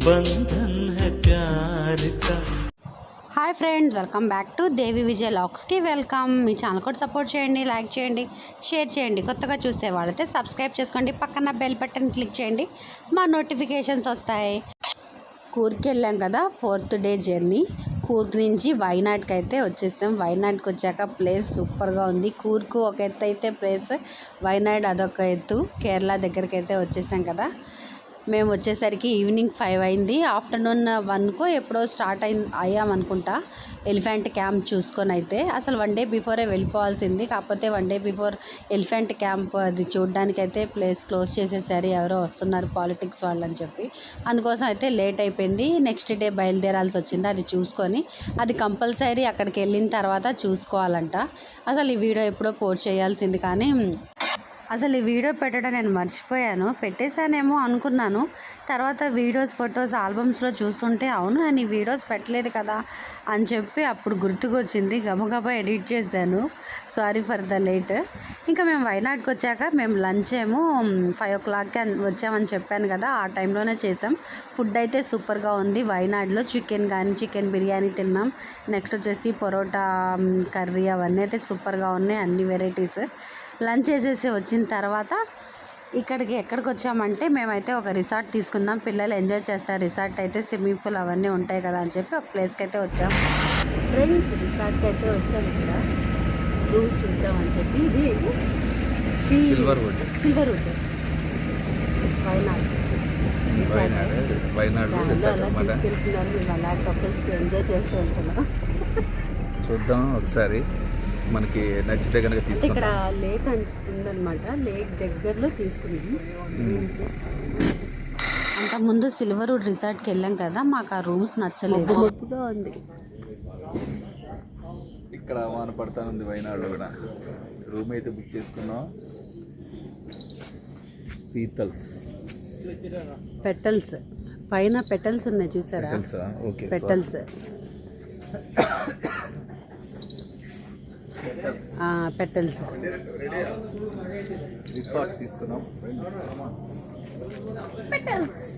बंधन है प्यार का। Hi friends, welcome back to Devi Vijay లాగ్స్కి వెల్కమ్. మీ ఛానల్ కూడా సపోర్ట్ చేయండి, లైక్ చేయండి, షేర్ చేయండి. కొత్తగా చూసే వాళ్ళైతే సబ్స్క్రైబ్ చేసుకోండి, పక్కన బెల్ బటన్ క్లిక్ చేయండి, మా నోటిఫికేషన్స్ వస్తాయి. కూర్గ్కి వెళ్ళాం కదా, 4th డే జర్నీ. కూర్గ్ నుంచి వైనాడ్కి అయితే వచ్చేసాం. వైనాడ్కి వచ్చాక ప్లేస్ సూపర్గా ఉంది. కూర్గ్ ఒక ఎత్తు అయితే ప్లేస్, వైనాడ్ అదొక ఎత్తు. కేరళ దగ్గరికి అయితే వచ్చేసాం కదా. మేము వచ్చేసరికి ఈవినింగ్ 5 అయింది. ఆఫ్టర్నూన్ 1కో ఎప్పుడో స్టార్ట్ అయ్యామనుకుంటా ఎలిఫెంట్ క్యాంప్ చూసుకొని. అయితే అసలు 1 డే బిఫోరే వెళ్ళిపోవాల్సింది, కాకపోతే 1 డే బిఫోర్ ఎలిఫెంట్ క్యాంప్ అది చూడడానికి అయితే ప్లేస్ క్లోజ్ చేసేసారు. ఎవరో వస్తున్నారు పాలిటిక్స్ వాళ్ళని చెప్పి, అందుకోసం అయితే లేట్ అయిపోయింది. నెక్స్ట్ డే బయలుదేరాల్సి వచ్చింది. అది చూసుకొని, అది కంపల్సరీ అక్కడికి వెళ్ళిన తర్వాత చూసుకోవాలంట. అసలు ఈ వీడియో ఎప్పుడో పోస్ట్ చేయాల్సింది, కానీ అసలు ఈ వీడియో పెట్టడం నేను మర్చిపోయాను. పెట్టేశానేమో అనుకున్నాను. తర్వాత వీడియోస్, ఫొటోస్ ఆల్బమ్స్లో చూస్తుంటే అవును నేను ఈ వీడియోస్ పెట్టలేదు కదా అని చెప్పి అప్పుడు గుర్తుకొచ్చింది. గబగబా ఎడిట్ చేశాను. Sorry for the late. ఇంకా మేము వైనాడ్కి వచ్చాక మేము లంచ్ ఏమో 5 o'clockకి వచ్చామని చెప్పాను కదా, ఆ టైంలోనే చేసాం. ఫుడ్ అయితే సూపర్గా ఉంది. వైనాడ్లో చికెన్ బిర్యానీ తిన్నాం. నెక్స్ట్ వచ్చేసి పొరోటా కర్రీ, అవన్నీ అయితే సూపర్గా ఉన్నాయి, అన్ని వెరైటీస్. లంచ్ చేసేసి వచ్చిన తర్వాత ఎక్కడికి వచ్చామంటే, మేమైతే ఒక రిసార్ట్ తీసుకుందాం, పిల్లలు ఎంజాయ్ చేస్తారు. రిసార్ట్ అయితే స్విమ్మింగ్ పూల్ అవన్నీ ఉంటాయి కదా అని చెప్పి ఒక ప్లేస్కి అయితే వచ్చాం. ఫ్రెండ్స్, రిసార్ట్కి అయితే వచ్చాము. ఇక్కడ రూమ్ చూద్దామని చెప్పి, ఇది సిల్వర్వుడ్ వైనాడ్ అలా తీసుకెళ్తున్నారు. మేము అలా కపుల్స్ ఎంజాయ్ చేస్తూ వెళ్తున్నాం. చూద్దాం ఒకసారి, మనకి నచ్చితే కనుక తీసుకుంటాం. ఇక్కడ లేక్ ఉందన్నమాట, లేక్ దగ్గరలో తీసుకున్నాం. అంతకుముందు సిల్వర్వుడ్ రిసార్ట్కి వెళ్ళాం కదా, మాకు ఆ రూమ్స్ నచ్చలేదు, మబ్బుగా ఉంది. ఇక్కడ వాన పడతానుంది. వైనాడులో కూడా రూమ్ అయితే బుక్ చేసుకున్నాం. పెటల్స్ పైన పెటల్స్ ఉన్నాయి చూసారా, పెటల్స్. పెటల్స్ రిసార్ట్ తీసుకున్నాం. పెటల్స్.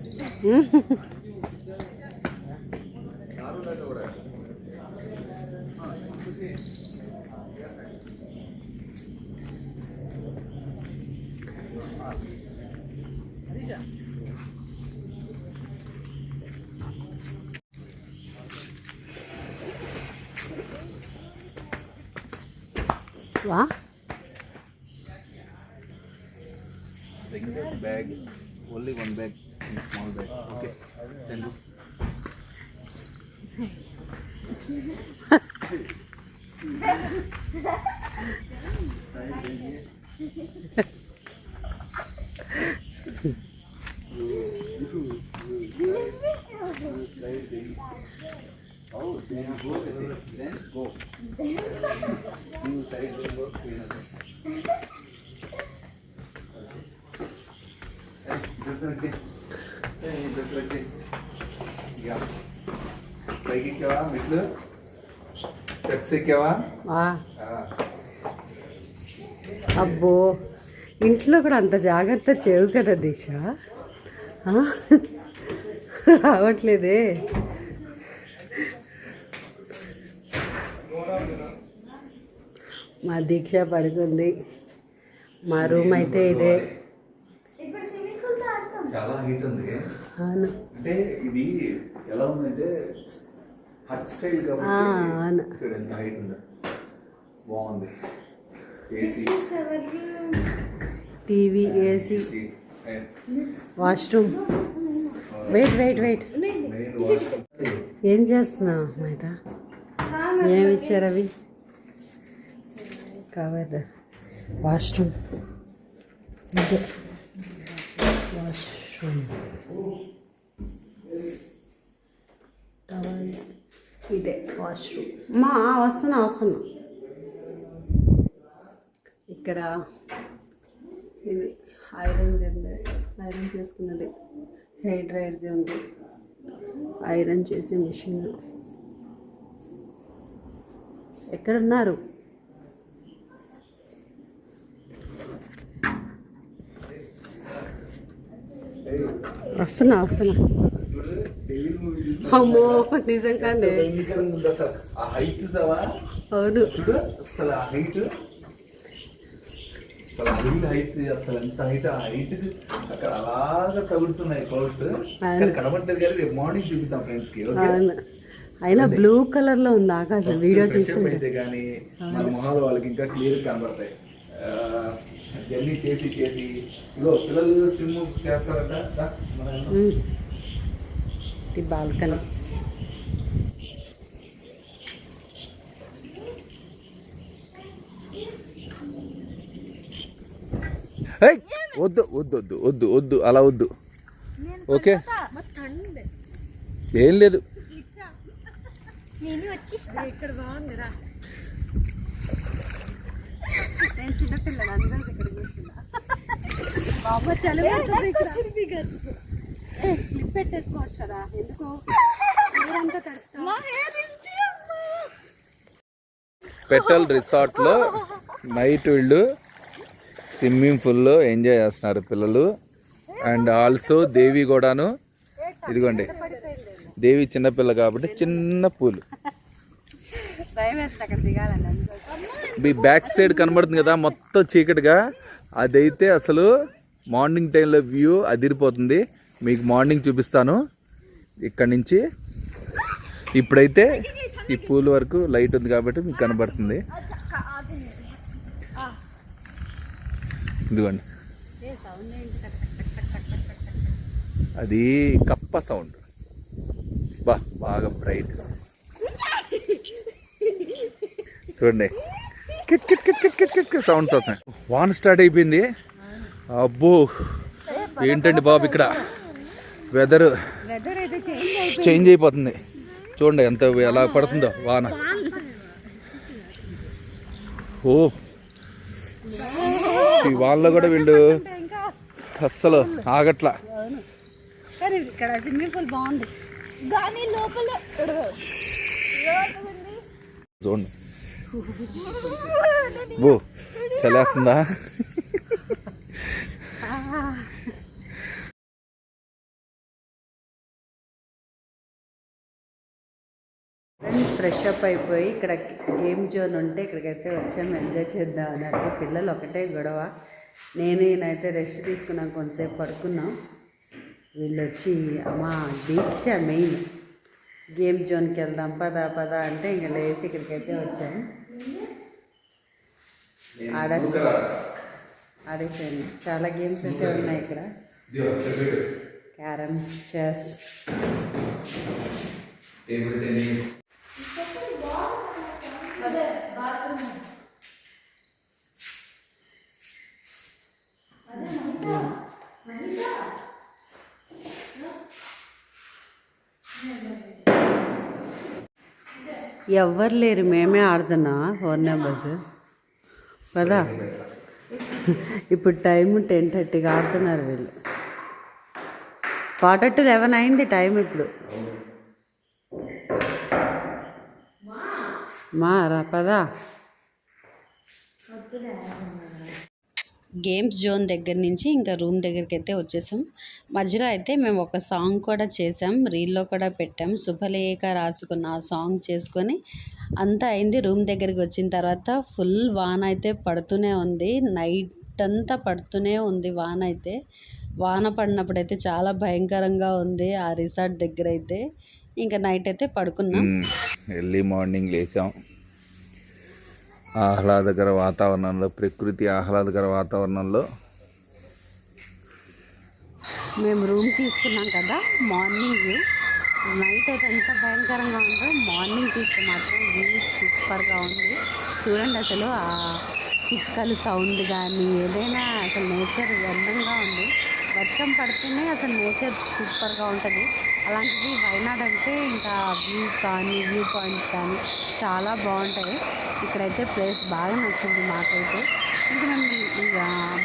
వా bag, only one bag, small bag. Okay, then look. Oh, then go with it. Then go. You side don't go. పైకి ఎక్కావా, మెట్లు స్టెప్స్ ఎక్కావా? అబ్బో, ఇంట్లో కూడా అంత జాగ్రత్త చేయవు కదా దీక్ష. రావట్లేదే. మా దీక్ష పడుకుంది. మా రూమ్ అయితే ఇదే. చాలా హీట్ ఉంది. అవును, అంటే ఇది ఎలా ఉందంటే హట్ స్టైల్ కాబట్టి చూడు ఎంత హైట్ ఉందో. బాగుంది. AC, TV, AC, washroom. Wait ఏం చేస్తున్నావు మైత? ఏమి ఇచ్చారు అవి? కవర్. వాష్రూమ్ ఇదే, వాష్రూమ్ ఇదే వాష్రూమ్. వస్తున్నా. ఇక్కడ ఇది ఐరన్ చేసుకున్నది, హెయిర్ డ్రైయర్ది ఉంది, ఐరన్ చేసే మిషన్. ఎక్కడున్నారు? వస్తున్నా. డెవిల్ మూవీ అమ్మో నిజంగానే ఉంది అసలు. ఆ హైట్ చూసావా? అవును చూడు అసలు ఆ హైట్, అసలు హైట్ అసలు ఎంత హైట్, ఆ హైట్ అక్కడ అలాగా తగులుతున్నాయి క్లౌడ్స్. అక్కడ కనబడలేదు కానీ రేపు మార్నింగ్ చూపిస్తాం ఫ్రెండ్స్ కి. అయినా బ్లూ కలర్ లో ఉంది ఆకాశం. వీడియో అయితే కానీ మన మొహాలు వాళ్ళకి ఇంకా క్లియర్ కనబడతాయి. జర్నీ చేసి చేసి ఇగో పిల్లలు స్విమ్ చేస్తారట. బాల్కనీ వద్దు వద్దు వద్దు వద్దు వద్దు అలా వద్దు. ఓకే ఏం లేదు. ఇక్కడ బాగుందిరా. నేను చిన్నపిల్లలు అందరూ ఇక్కడ కూర్చున్నా. బాబా చలిపోతుంది. క్లిప్ పెట్టేసుకోవచ్చు కదా, ఎందుకు పెటల్ రిసార్ట్ లో నైట్ వీళ్ళు స్విమ్మింగ్ పూల్లో ఎంజాయ్ చేస్తున్నారు పిల్లలు. అండ్ ఆల్సో దేవి కూడాను. ఇదిగోండి దేవి చిన్నపిల్ల కాబట్టి చిన్న పూలు. మీ బ్యాక్ సైడ్ కనబడుతుంది కదా మొత్తం చీకటిగా, అదైతే అసలు మార్నింగ్ టైంలో వ్యూ అదిరిపోతుంది. మీకు మార్నింగ్ చూపిస్తాను ఇక్కడ నుంచి. ఇప్పుడైతే ఈ పూల్ వరకు లైట్ ఉంది కాబట్టి మీకు కనబడుతుంది. ఇదిగోండి అది కప్ప సౌండ్. బాగా బ్రైట్ చూడండి, kit kit kit kit kit kit sounds వస్తాయి. వాన్ స్టార్ట్ అయిపోయింది. అబ్బో ఏంటండి బాబు ఇక్కడ వెదర్ చేంజ్ అయిపోతుంది. చూడండి ఎంత ఎలా పడుతుందో వాన. ఓ ఈ వానలో కూడా వీళ్ళు అస్సలు ఆగట్లా. ఇక్కడ స్విమ్మింగ్ పూల్ బాగుంది. చూడండి బో చలేస్తుందా. ఫ్రెష్ అప్ అయిపోయి ఇక్కడ గేమ్ జోన్ ఉంటే ఇక్కడికైతే వచ్చాము ఎంజాయ్ చేద్దాం అని. అంటే పిల్లలు ఒకటే గొడవ. నేనైతే రెస్ట్ తీసుకున్నాను, కొంతసేపు పడుకున్నాం. వీళ్ళు వచ్చి అమ్మా దీక్ష మెయిన్ గేమ్ జోన్కి వెళ్దాం పదా పదా అంటే ఇంకా లేసి ఇక్కడికైతే వచ్చాము. ఆడేసాను. చాలా గేమ్స్ అయితే ఉన్నాయి ఇక్కడ. క్యారమ్స్, చెస్, ఎవ్వరు లేరు, మేమే ఆడుతున్నా 4 నెంబర్స్ కదా. ఇప్పుడు టైం 10:30కి ఆడుతున్నారు వీళ్ళు. 11 అయింది టైం ఇప్పుడు. రా పదా. గేమ్స్ జోన్ దగ్గర నుంచి ఇంకా రూమ్ దగ్గరికి అయితే వచ్చేసాం. మధ్యలో అయితే మేము ఒక సాంగ్ కూడా చేసాం, రీల్లో కూడా పెట్టాం. శుభలేఖ రాసుకున్న ఆ సాంగ్ చేసుకొని అంతా అయింది. రూమ్ దగ్గరికి వచ్చిన తర్వాత ఫుల్ వాన అయితే పడుతూనే ఉంది. నైట్ అంతా పడుతూనే ఉంది వాన అయితే. వాన పడినప్పుడు అయితే చాలా భయంకరంగా ఉంది ఆ రిసార్ట్ దగ్గర అయితే. ఇంకా నైట్ అయితే పడుకున్నాం. Early morning లేచాం. ఆహ్లాదకర వాతావరణంలో, ప్రకృతి ఆహ్లాదకర వాతావరణంలో మేము రూమ్ తీసుకున్నాం కదా. మార్నింగ్ నైట్ అయితే ఎంత భయంకరంగా ఉందో, మార్నింగ్ చూస్తే మాత్రం వ్యూ సూపర్గా ఉంది. చూడండి అసలు ఆ పిచ్చుకలు సౌండ్ కానీ ఏదైనా అసలు నేచర్ అందంగా ఉంది. వర్షం పడుతూనే అసలు నేచర్ సూపర్గా ఉంటుంది. అలాంటిది వైనాడ్ అంటే ఇంకా వ్యూ కానీ వ్యూ పాయింట్స్ కానీ చాలా బాగుంటాయి. ఇక్కడైతే ప్లేస్ బాగా నచ్చింది మాకైతే. ఇంకా మేము ఇక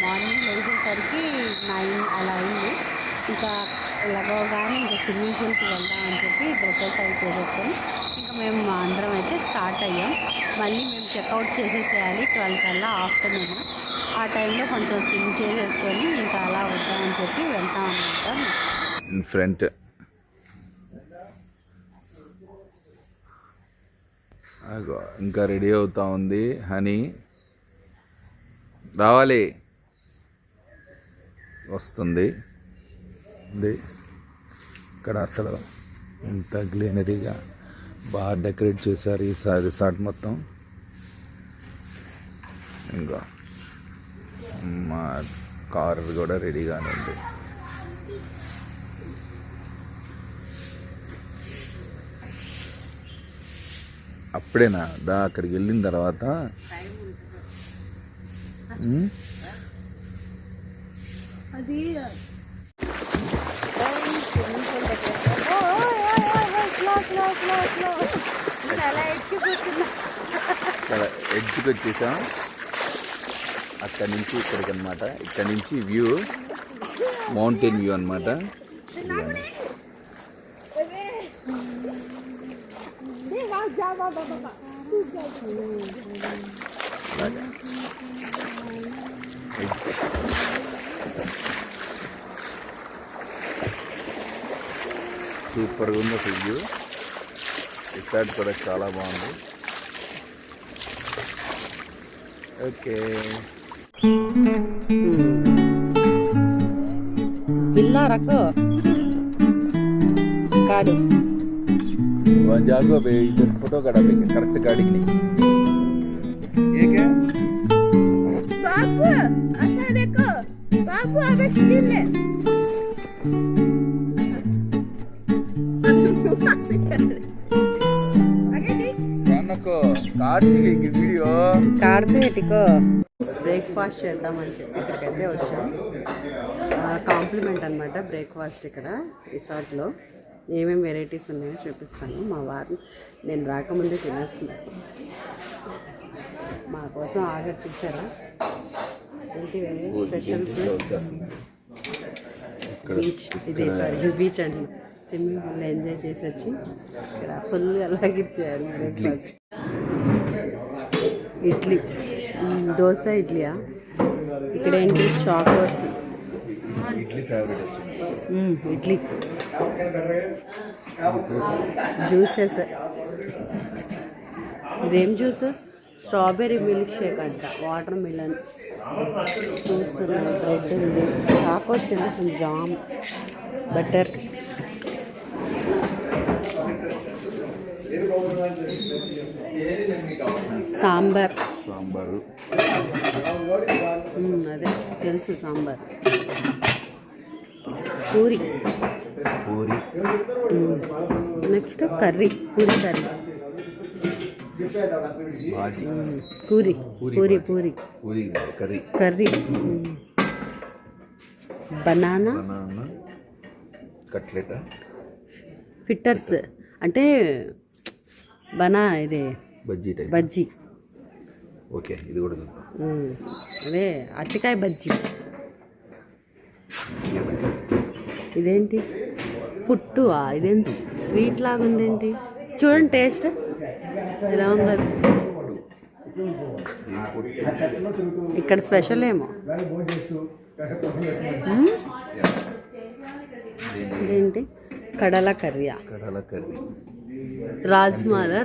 మార్నింగ్ లేచేసరికి 9 అలా అయింది. ఇంకా లగవగానే ఇంకా స్విమ్మింగ్ పూల్కి వెళ్దామని చెప్పి డ్రెస్సెస్ అవి చేసేసుకొని ఇంకా మేము అందరం అయితే స్టార్ట్ అయ్యాం. మళ్ళీ మేము చెక్అవుట్ చేసేసేయాలి 12 కల్లా ఆఫ్టర్నూన్. ఆ టైంలో కొంచెం స్విమ్ చేసేసుకొని ఇంకా అలా వద్దామని చెప్పి వెళ్తాం అన్నమాట. ఫ్రంట్ అగో ఇంకా రెడీ అవుతా ఉంది హనీ. రావాలి, వస్తుంది. ఇక్కడ అసలు ఇంత గ్రీనరీగా బాగా డెకరేట్ చేశారు ఈ రిసార్ట్ మొత్తం. ఇంకా మా కార్ కూడా రెడీగానే ఉంది. అప్పుడేనా అక్కడికి వెళ్ళిన తర్వాత ఎడ్జ్కి వచ్చేసాం. అక్కడి నుంచి ఇక్కడికి అనమాట. ఇక్కడ నుంచి వ్యూ మౌంటైన్ వ్యూ అనమాట. సూపర్గా ఉంది అసలు వ్యూ. రిసార్ట్ కూడా చాలా బాగుంది. ఓకే, విల్లా రకో गाड़ी वहाँ जागो बे, इधर फोटो करा बे, करेक्ट गाड़ी की नहीं। ये क्या बाबू ऐसा देखो, बाबू अबे स्टिल है। को కార్తీక్ వీడియో కార్తీకో బ్రేక్ఫాస్ట్ చేద్దామని చెప్పి ఇక్కడికైతే వచ్చాం. కాంప్లిమెంట్ అనమాట బ్రేక్ఫాస్ట్ ఇక్కడ రిసార్ట్లో. ఏమేమి వెరైటీస్ ఉన్నాయో చూపిస్తాను. మా వారిని నేను రాకముందే తినేస్తున్నాను. మా కోసం ఆర్డర్ చేశారా ఏంటి స్పెషల్స్? బీచ్ ఇది సారీ బీచ్ అండి. స్విమ్మింగ్ పూల్ ఎంజాయ్ చేసి వచ్చి ఇక్కడ ఫుల్ అలాగే ఇచ్చారు బ్రేక్ఫాస్ట్. ఇడ్లీ, దోశ ఇడ్లీయా? ఇక్కడ ఏంటి Chocos, idli favourite. Idli, juices. ఇదేం జ్యూస్? స్ట్రాబెర్రీ మిల్క్ షేక్ అంట, వాటర్ మిలన్, ఫ్రూట్స్ ఉన్నాయి, బ్రెడ్ ఉంది, చాకోస్ తినేసింది, జామ్, బటర్. సాంబార్, అదే తెలుసు sambar. Puri, next curry, puri curry, puri puri puri curry, banana cutlet, fitters అంటే ఇదే బజ్జీ. ఓకే, ఇది కూడా అదే అరటికాయ బజ్జీ. ఇదేంటి పుట్టు? ఇదేంటి స్వీట్ లాగా ఉందేంటి? చూడండి టేస్ట్ ఎలా ఉంది. ఇక్కడ స్పెషల్ ఏమో. ఇదేంటి? కడల కర్రీయా? రాజ్మది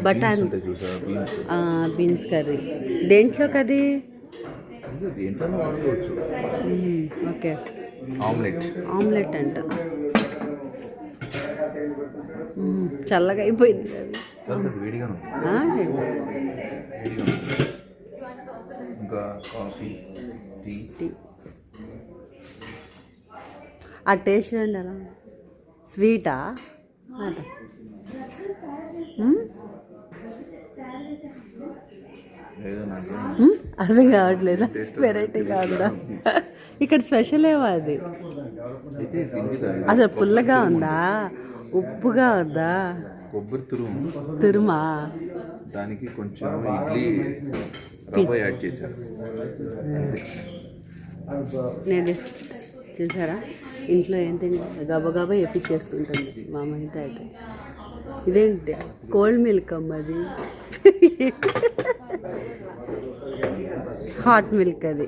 బటాన్, బీన్స్ కర్రీ. దేంట్లోకి అది? ఓకే, ఆమ్లెట్ అంట. చల్లగా అయిపోయింది అది. ఇంకా కాఫీ, టీ. ఆ టేస్ట్ చూడండి ఎలా. స్వీటా? అర్థం కావట్లేదా? వెరైటీ కాదురా. ఇక్కడ స్పెషల్ ఏమో అది. అసలు పుల్లగా ఉందా, ఉప్పుగా ఉందా? కొబ్బరి తురుమా? దానికి కొంచెం ఇడ్లీ రవ్వ యాడ్ చేశారు. నేను చూసారా ఇంట్లో ఏం తింటే గబగబా ఎప్పించేసుకుంటుంది మా అమ్మ అయితే. ఇదేంటి? కోల్డ్ మిల్క్ అమ్మది, హాట్ మిల్క్ అది.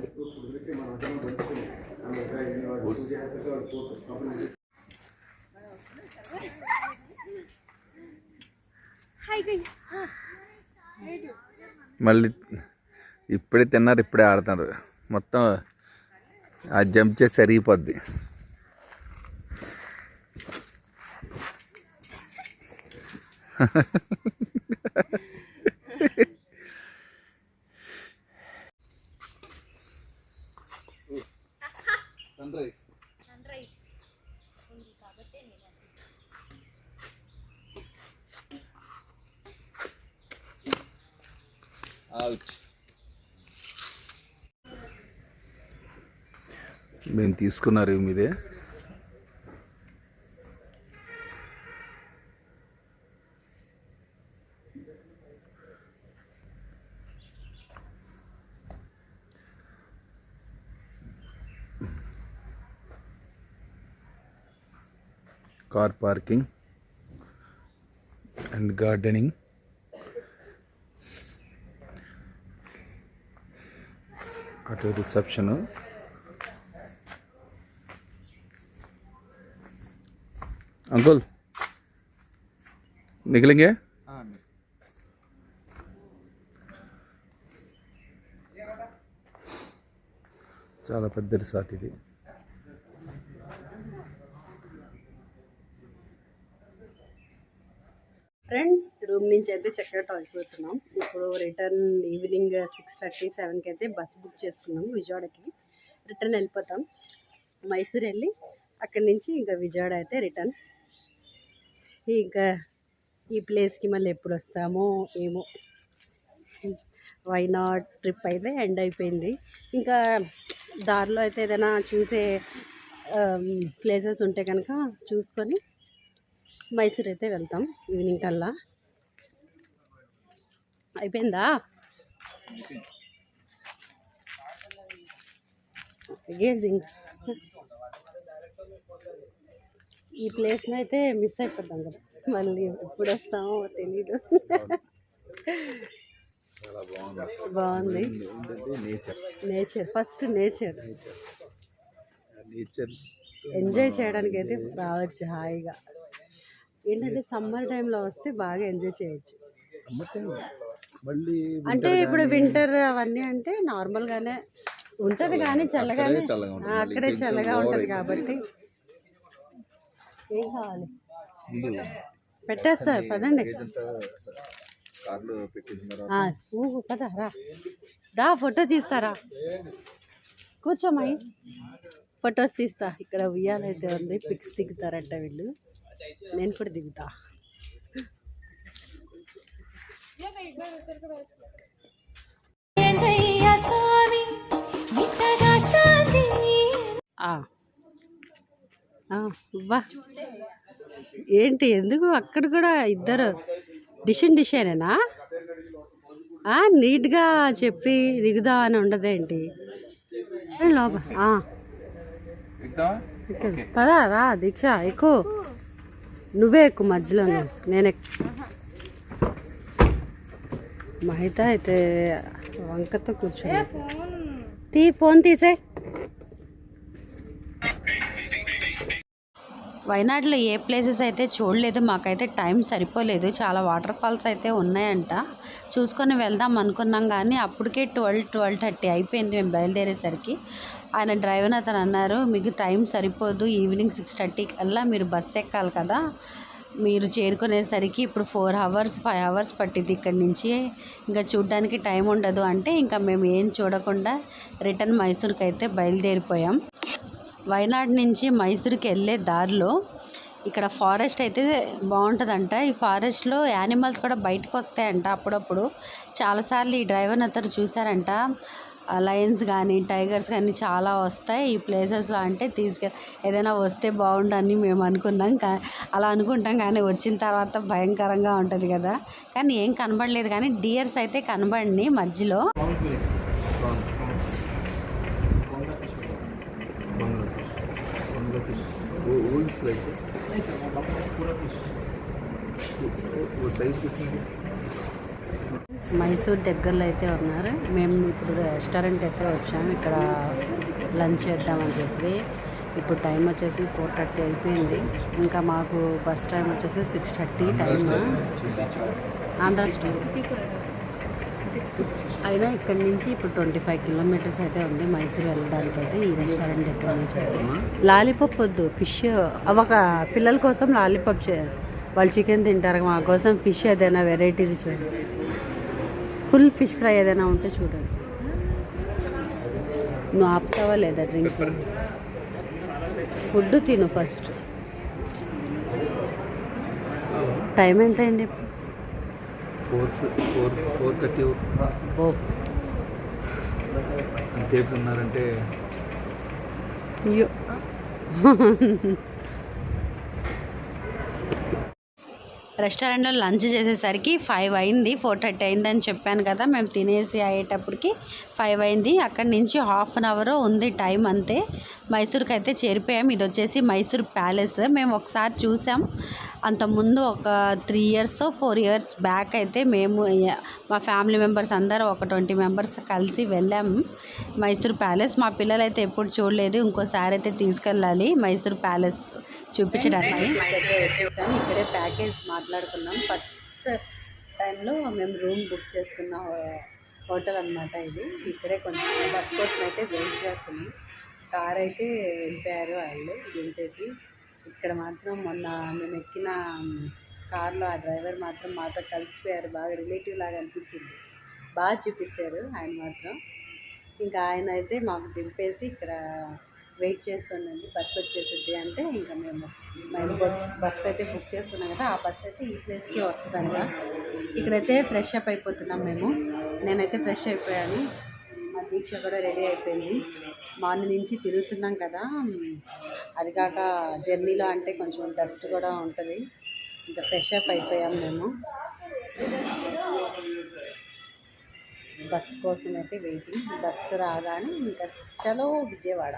హాయ్ గైస్ మళ్ళీ ఇప్పుడే తిన్నారు, ఇప్పుడే ఆడుతున్నారు. మొత్తం ఆ జంప్ చేసి సరిగిపోద్ది. మేము తీసుకున్నారు మీదే. Car parking and gardening. అటు రిసెప్షను. अंकुल निकलेंगे? చాలా పెద్ద రిసార్ట్ ఇది. ఫ్రెండ్స్, రూమ్ నుంచి అయితే చెక్అవుట్ అయిపోతున్నాం. ఇప్పుడు రిటర్న్ ఈవినింగ్ 6:30, 7కి అయితే బస్ బుక్ చేసుకున్నాం. విజయవాడకి రిటర్న్ వెళ్ళిపోతాం. మైసూర్ వెళ్ళి అక్కడి నుంచి ఇంకా విజయవాడ అయితే రిటర్న్. ఇంకా ఈ ప్లేస్కి మళ్ళీ ఎప్పుడు వస్తామో ఏమో. వైనాడ్ ట్రిప్ అయితే ఎండ్ అయిపోయింది. ఇంకా దారిలో అయితే ఏదైనా చూసే ప్లేసెస్ ఉంటే కనుక చూసుకొని మైసూర్ అయితే వెళ్తాం ఈవినింగ్ కల్లా. అయిపోయిందా? గేజింగ్. ఈ ప్లేస్ని అయితే మిస్ అయిపోతాం కదా, మళ్ళీ ఎప్పుడు వస్తామో తెలీదు. బాగుంది. నేచర్ ఫస్ట్, నేచర్ ఎంజాయ్ చేయడానికి అయితే రావచ్చు హాయిగా. ఏంటంటే సమ్మర్ టైంలో వస్తే బాగా ఎంజాయ్ చేయొచ్చు. అంటే ఇప్పుడు వింటర్ అవన్నీ అంటే నార్మల్గానే ఉంటుంది, కానీ చల్లగానే అక్కడే చల్లగా ఉంటుంది కాబట్టి. ఏం కావాలి పెట్టేస్తారు పదండి. పద రా ఫోటో తీస్తారా? కూర్చోమ్మాయి, ఫొటోస్ తీస్తా. ఇక్కడ ఉయ్యాలైతే ఉంది, పిక్స్ దిగుతారంట వీళ్ళు. నేను కూడా దిగుతా. బా ఏంటి, ఎందుకు అక్కడ కూడా ఇద్దరు డిషేనేనా? నీట్గా చెప్పి దిగుదా అని ఉండదేంటి? లోపల పదా రా దీక్ష, ఎక్కువ నువ్వే ఎక్కువ మధ్యలో, నేను మహిత అయితే వంకతో కూర్చో. ఫోన్ తీసే. వైనాడులో ఏ ప్లేసెస్ అయితే చూడలేదు, మాకైతే టైం సరిపోలేదు. చాలా వాటర్ ఫాల్స్ అయితే ఉన్నాయంట, చూసుకొని వెళ్దాం అనుకున్నాం. కానీ అప్పటికే 12-12:30 అయిపోయింది మేము బయలుదేరేసరికి. ఆయన డ్రైవర్ అతను అన్నారు, మీకు టైం సరిపోదు, ఈవినింగ్ 6:30 కల్లా మీరు బస్ ఎక్కాలి కదా, మీరు చేరుకునేసరికి ఇప్పుడు 4 hours 5 hours పట్టింది ఇక్కడి నుంచి, ఇంకా చూడడానికి టైం ఉండదు అంటే ఇంకా మేము ఏం చూడకుండా రిటర్న్ మైసూర్కి అయితే బయలుదేరిపోయాం. వైనాడ్ నుంచి మైసూర్కి వెళ్ళే దారిలో ఇక్కడ ఫారెస్ట్ అయితే బాగుంటుందంట. ఈ ఫారెస్ట్లో యానిమల్స్ కూడా బయటకు వస్తాయంట అప్పుడప్పుడు. చాలాసార్లు ఈ డ్రైవర్ అతను చూసారంట. లయన్స్ కానీ టైగర్స్ కానీ చాలా వస్తాయి ఈ ప్లేసెస్లో. అంటే ఏదైనా వస్తే బాగుండని మేము అనుకున్నాం. అలా అనుకుంటాం, కానీ వచ్చిన తర్వాత భయంకరంగా ఉంటుంది కదా. కానీ ఏం కనబడలేదు, కానీ డియర్స్ అయితే కనబడి మధ్యలో. మైసూర్ దగ్గరలో అయితే ఉన్నారు. మేము ఇప్పుడు రెస్టారెంట్ అయితే వచ్చాము ఇక్కడ లంచ్ చేద్దామని చెప్పి. ఇప్పుడు టైం వచ్చేసి 4:30 అయిపోయింది. ఇంకా మాకు బస్ టైం వచ్చేసి 6:30 టైం. ఆంధ్ర స్టేట్ అయినా ఇక్కడి నుంచి ఇప్పుడు 25 కిలోమీటర్స్ అయితే ఉంది మైసూర్ వెళ్ళడానికి అయితే ఈ రెస్టారెంట్ దగ్గర నుంచి అయితే. లాలీపాప్ వద్దు, ఫిష్ ఒక పిల్లల కోసం లాలీపాప్ వాళ్ళు చికెన్ తింటారు, మా కోసం ఫిష్ ఏదైనా వెరైటీస్ ఫుల్ ఫిష్ ఫ్రై ఏదైనా ఉంటే చూడండి. నువ్వు ఆపుతావా లేదా డ్రింక్? ఫుడ్ తిను ఫస్ట్. టైం ఎంత అయింది? 4:30. ఓ ఎంతసేపు ఉన్నారంటే అయ్యో. రెస్టారెంట్లో లంచ్ చేసేసరికి 5 అయింది. 4:30 అయిందని చెప్పాను కదా. మేము తినేసి అయ్యేటప్పటికి 5 అయింది. అక్కడి నుంచి హాఫ్ అన్ అవర్ ఉంది టైం అంతే. మైసూర్కి అయితే చేరిపోయాం. ఇది వచ్చేసి మైసూర్ ప్యాలెస్. మేము ఒకసారి చూసాం అంతకుముందు, ఒక 3 ఇయర్స్ 4 ఇయర్స్ బ్యాక్ అయితే మేము మా ఫ్యామిలీ మెంబర్స్ అందరూ ఒక 20 మెంబర్స్ కలిసి వెళ్ళాము మైసూర్ ప్యాలెస్. మా పిల్లలు అయితే ఎప్పుడు చూడలేదు. ఇంకోసారి అయితే తీసుకెళ్ళాలి మైసూర్ ప్యాలెస్ చూపించడానికి. ఇక్కడే ప్యాకేజ్ మాట్లాడుకున్నాం. ఫస్ట్ టైంలో మేము రూమ్ బుక్ చేసుకున్న హోటల్ అనమాట ఇది. ఇక్కడే కొంచెం బస్ కోసం అయితే వెయిట్ చేస్తున్నాం. కార్ అయితే వెళ్ళిపోయారు వాళ్ళు దింపేసి. ఇక్కడ మాత్రం మొన్న మేము ఎక్కిన కార్లో ఆ డ్రైవర్ మాత్రం మాతో కలిసిపోయారు. బాగా రిలేటివ్ లాగా అనిపించింది. బాగా చూపించారు ఆయన మాత్రం. ఇంకా ఆయన అయితే మాకు దింపేసి ఇక్కడ వెయిట్ చేస్తుండండి బస్సు వచ్చేసింది అంటే, ఇంకా మేము బస్సు అయితే బుక్ చేస్తున్నాం కదా, ఆ బస్సు అయితే ఈ ప్లేస్కి వస్తుందంట. ఇక్కడైతే ఫ్రెష్ అప్ అయిపోతున్నాం మేము. నేనైతే ఫ్రెష్ అయిపోయాను. మా దీక్ష కూడా రెడీ అయిపోయింది. మార్నింగ్ నుంచి తిరుగుతున్నాం కదా, అది కాక జర్నీలో అంటే కొంచెం డస్ట్ కూడా ఉంటుంది. ఇంకా ఫ్రెష్ అప్ అయిపోయాం మేము. బస్ కోసం అయితే వెయిటింగ్. బస్సు రాగానే ఇంకా చలో విజయవాడ.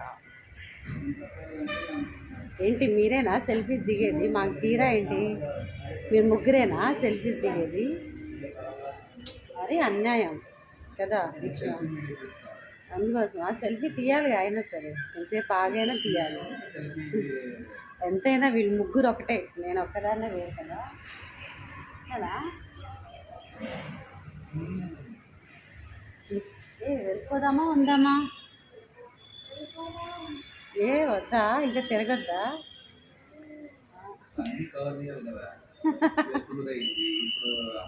ఏంటి మీరేనా సెల్ఫీస్ దిగేది? మాకు తీరా ఏంటి? మీరు ముగ్గురేనా సెల్ఫీస్ దిగేది? అది అన్యాయం కదా దీక్ష. అందుకోసం ఆ సెల్ఫీ తీయాలి. అయినా సరే కొంచెంసేపు ఆగైనా తీయాలి. ఎంతైనా వీళ్ళు ముగ్గురు ఒకటే, నేను ఒక్కదాన్నే వేరు కదా. కదా వెళ్ళిపోదామా ఉందామా? ఏ వద్దా? ఇంకా తిరగద్దా?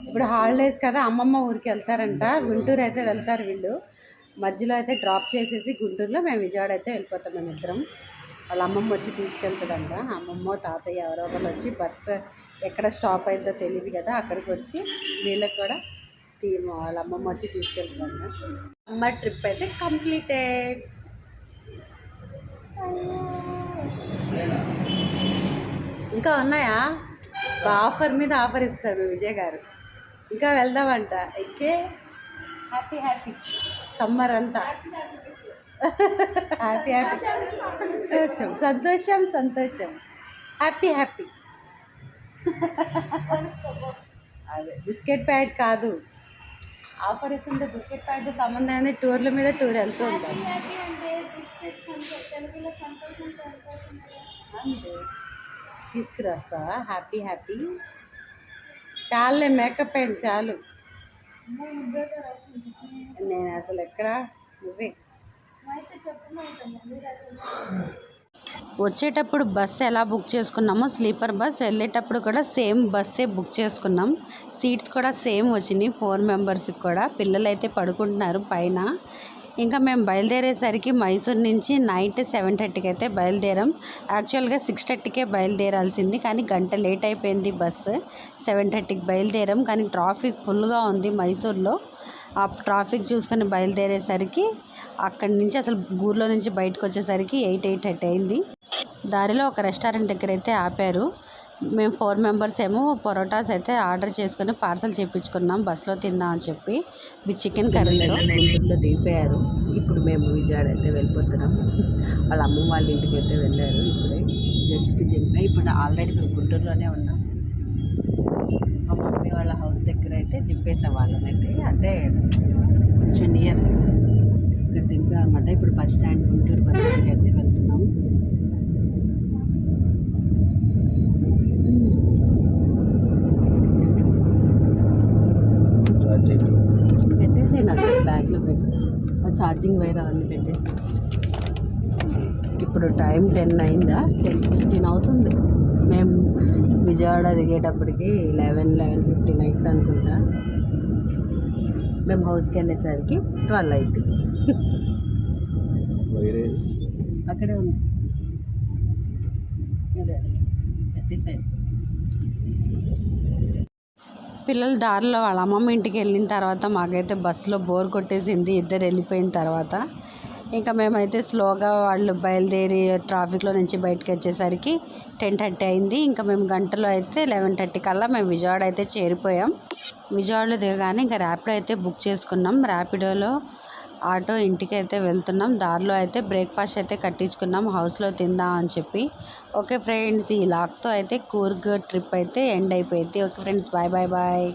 ఇప్పుడు హాలిడేస్ కదా, అమ్మమ్మ ఊరికి వెళ్తారంట. గుంటూరు అయితే వెళ్తారు వీళ్ళు. మధ్యలో అయితే డ్రాప్ చేసేసి గుంటూరులో మేము విజయవాడ అయితే వెళ్ళిపోతాం. మేము ఇద్దరం. వాళ్ళ అమ్మమ్మ వచ్చి తీసుకెళ్తుందంట. అమ్మమ్మ తాతయ్య ఎవరో ఒకరు వచ్చి బస్సు ఎక్కడ స్టాప్ అయిందో తెలియదు కదా, అక్కడికి వచ్చి వీళ్ళకి కూడా వాళ్ళ అమ్మమ్మ వచ్చి తీసుకెళ్తుందంట. అమ్మ ట్రిప్ అయితే కంప్లీటెడ్. ఇంకా ఉన్నాయా? ఆఫర్ మీద ఆఫర్ ఇస్తారు మీ విజయ్ గారు. ఇంకా వెళ్దామంట. అయితే హ్యాపీ హ్యాపీ సమ్మర్ అంతా హ్యాపీ హ్యాపీ సంతోషం సంతోషం సంతోషం హ్యాపీ హ్యాపీ. అదే బిస్కెట్ ప్యాకెట్ కాదు, ఆఫర్ ఇస్తుంటే బిస్కెట్ ప్యాకెట్ సంబంధం. టూర్ల మీద టూర్ వెళ్తూ ఉంటాం. తీసుకురాస్తావా? హ్యాపీ హ్యాపీ చాలులే, మేకప్ అయింది చాలు. నేను అసలు ఎక్కడ నువ్వే. వచ్చేటప్పుడు బస్సు ఎలా బుక్ చేసుకున్నామో స్లీపర్ బస్, వెళ్ళేటప్పుడు కూడా సేమ్ బస్సే బుక్ చేసుకున్నాం. సీట్స్ కూడా సేమ్ వచ్చినాయి 4 మెంబర్స్కి కూడా. పిల్లలు అయితే పడుకుంటున్నారు పైన. ఇంకా మేము బయలుదేరేసరికి మైసూర్ నుంచి నైట్ 7:30కి అయితే బయలుదేరాం. యాక్చువల్గా 6:30కే బయలుదేరాల్సింది, కానీ గంట లేట్ అయిపోయింది బస్సు. 7:30కి బయలుదేరాం, కానీ ట్రాఫిక్ ఫుల్గా ఉంది మైసూర్లో. ఆ ట్రాఫిక్ చూసుకొని బయలుదేరేసరికి అక్కడి నుంచి అసలు ఊర్లో నుంచి బయటకు వచ్చేసరికి 8:30 అయింది. దారిలో ఒక రెస్టారెంట్ దగ్గర అయితే ఆపారు. మేము 4 మెంబర్స్ ఏమో పరోటాస్ అయితే ఆర్డర్ చేసుకుని పార్సల్ చేయించుకున్నాం బస్సులో తిందామని చెప్పి. విత్ చికెన్ కర్రీలో గుంటూరులో దిగిపోయారు. ఇప్పుడు మేము విజయవాడ అయితే వెళ్ళిపోతున్నాం. వాళ్ళ అమ్మ వాళ్ళ ఇంటికి అయితే వెళ్ళారు. ఇప్పుడే జస్ట్ దింపాయి. ఇప్పుడు ఆల్రెడీ మేము గుంటూరులోనే ఉన్నాం. మా మమ్మీ వాళ్ళ హౌస్ దగ్గర అయితే దింపేసాం వాళ్ళని అయితే. అంటే కొంచెం నియర్ ఇక్కడ దింపాం అనమాట. ఇప్పుడు బస్ స్టాండ్ గుంటూరు బస్ స్టాండ్కి అయితే వెళ్తున్నాం. ఛార్జింగ్ వైర్ అవన్నీ పెట్టేసాం. ఇప్పుడు టైం 10 అయిందా, 10:15 అవుతుంది. మేము విజయవాడ దిగేటప్పటికి 11:15 అయింది అనుకుంటా. మేము హౌస్కి వెళ్ళేసరికి 12 అయింది. అక్కడే ఉంది అదే అట్టి సైడ్. పిల్లలు దారిలో వాళ్ళ అమ్మమ్మ ఇంటికి వెళ్ళిన తర్వాత మాకైతే బస్సులో బోర్ కొట్టేసింది. ఇద్దరు వెళ్ళిపోయిన తర్వాత ఇంకా మేమైతే స్లోగా వాళ్ళు బయలుదేరి ట్రాఫిక్లో నుంచి బయటకు వచ్చేసరికి 10:30 అయింది. ఇంకా మేము గంటలో అయితే 11:30 కల్లా మేము విజయవాడ అయితే చేరిపోయాం. విజయవాడలో దిగగానే ఇంకా ర్యాపిడో అయితే బుక్ చేసుకున్నాం. ర్యాపిడోలో ఆటో ఇంటికి అయితే వెళ్తున్నాం. దారిలో అయితే బ్రేక్ఫాస్ట్ అయితే కట్టించుకున్నాం హౌస్లో తిందాం అని చెప్పి. ఓకే ఫ్రెండ్స్, ఈ లాక్తో అయితే కూర్గ్ ట్రిప్ అయితే ఎండ్ అయిపోయింది. Okay friends, bye bye bye.